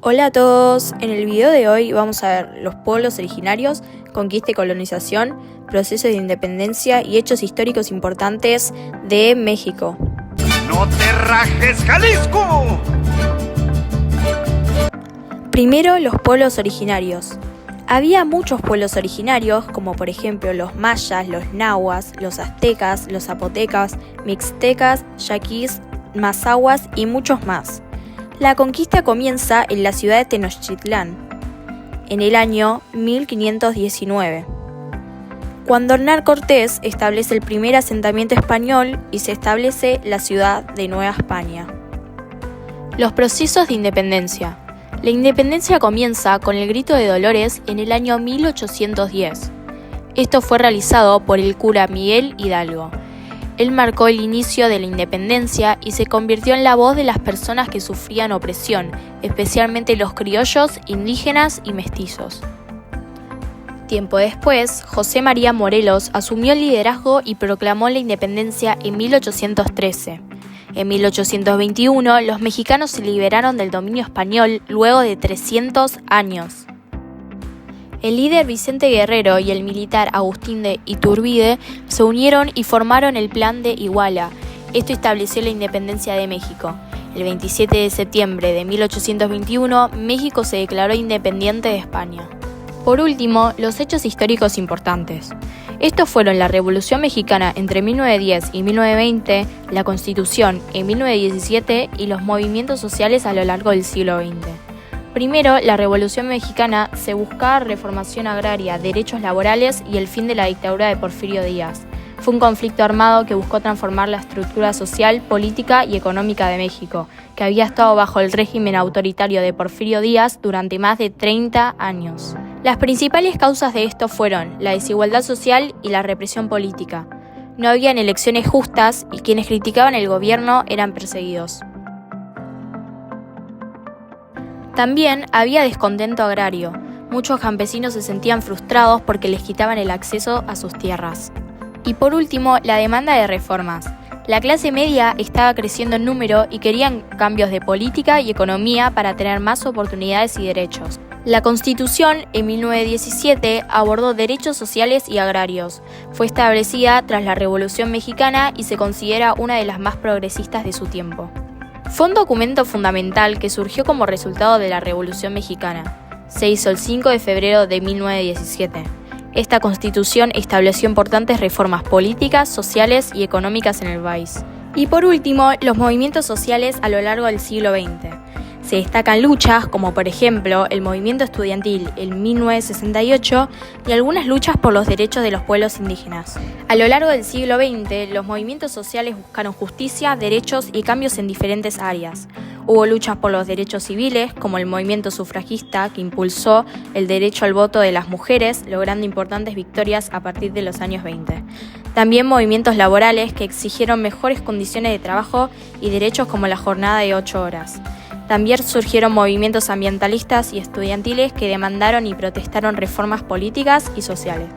Hola a todos, en el video de hoy vamos a ver los pueblos originarios, conquista y colonización, procesos de independencia y hechos históricos importantes de México. ¡No te rajes, Jalisco! Primero, los pueblos originarios. Había muchos pueblos originarios, como por ejemplo los mayas, los nahuas, los aztecas, los zapotecas, mixtecas, yaquis, mazahuas y muchos más. La conquista comienza en la ciudad de Tenochtitlán, en el año 1519, cuando Hernán Cortés establece el primer asentamiento español y se establece la ciudad de Nueva España. Los procesos de independencia. La independencia comienza con el Grito de Dolores en el año 1810. Esto fue realizado por el cura Miguel Hidalgo. Él marcó el inicio de la independencia y se convirtió en la voz de las personas que sufrían opresión, especialmente los criollos, indígenas y mestizos. Tiempo después, José María Morelos asumió el liderazgo y proclamó la independencia en 1813. En 1821, los mexicanos se liberaron del dominio español luego de 300 años. El líder Vicente Guerrero y el militar Agustín de Iturbide se unieron y formaron el Plan de Iguala. Esto estableció la independencia de México. El 27 de septiembre de 1821, México se declaró independiente de España. Por último, los hechos históricos importantes. Estos fueron la Revolución Mexicana entre 1910 y 1920, la Constitución en 1917 y los movimientos sociales a lo largo del siglo XX. Primero, la Revolución Mexicana se buscaba reformación agraria, derechos laborales y el fin de la dictadura de Porfirio Díaz. Fue un conflicto armado que buscó transformar la estructura social, política y económica de México, que había estado bajo el régimen autoritario de Porfirio Díaz durante más de 30 años. Las principales causas de esto fueron la desigualdad social y la represión política. No habían elecciones justas y quienes criticaban el gobierno eran perseguidos. También había descontento agrario. Muchos campesinos se sentían frustrados porque les quitaban el acceso a sus tierras. Y por último, la demanda de reformas. La clase media estaba creciendo en número y querían cambios de política y economía para tener más oportunidades y derechos. La Constitución, en 1917, abordó derechos sociales y agrarios. Fue establecida tras la Revolución Mexicana y se considera una de las más progresistas de su tiempo. Fue un documento fundamental que surgió como resultado de la Revolución Mexicana. Se hizo el 5 de febrero de 1917. Esta constitución estableció importantes reformas políticas, sociales y económicas en el país. Y por último, los movimientos sociales a lo largo del siglo XX. Se destacan luchas como por ejemplo el movimiento estudiantil en 1968 y algunas luchas por los derechos de los pueblos indígenas. A lo largo del siglo XX, los movimientos sociales buscaron justicia, derechos y cambios en diferentes áreas. Hubo luchas por los derechos civiles, como el movimiento sufragista que impulsó el derecho al voto de las mujeres, logrando importantes victorias a partir de los años 20. También movimientos laborales que exigieron mejores condiciones de trabajo y derechos como la jornada de 8 horas. También surgieron movimientos ambientalistas y estudiantiles que demandaron y protestaron reformas políticas y sociales.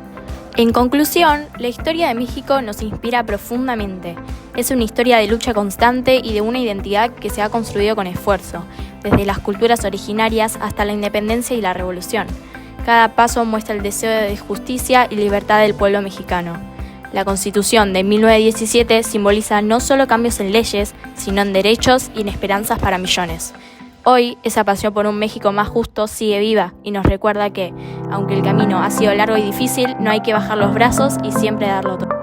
En conclusión, la historia de México nos inspira profundamente. Es una historia de lucha constante y de una identidad que se ha construido con esfuerzo, desde las culturas originarias hasta la independencia y la revolución. Cada paso muestra el deseo de justicia y libertad del pueblo mexicano. La Constitución de 1917 simboliza no solo cambios en leyes, sino en derechos y en esperanzas para millones. Hoy, esa pasión por un México más justo sigue viva y nos recuerda que, aunque el camino ha sido largo y difícil, no hay que bajar los brazos y siempre darlo todo.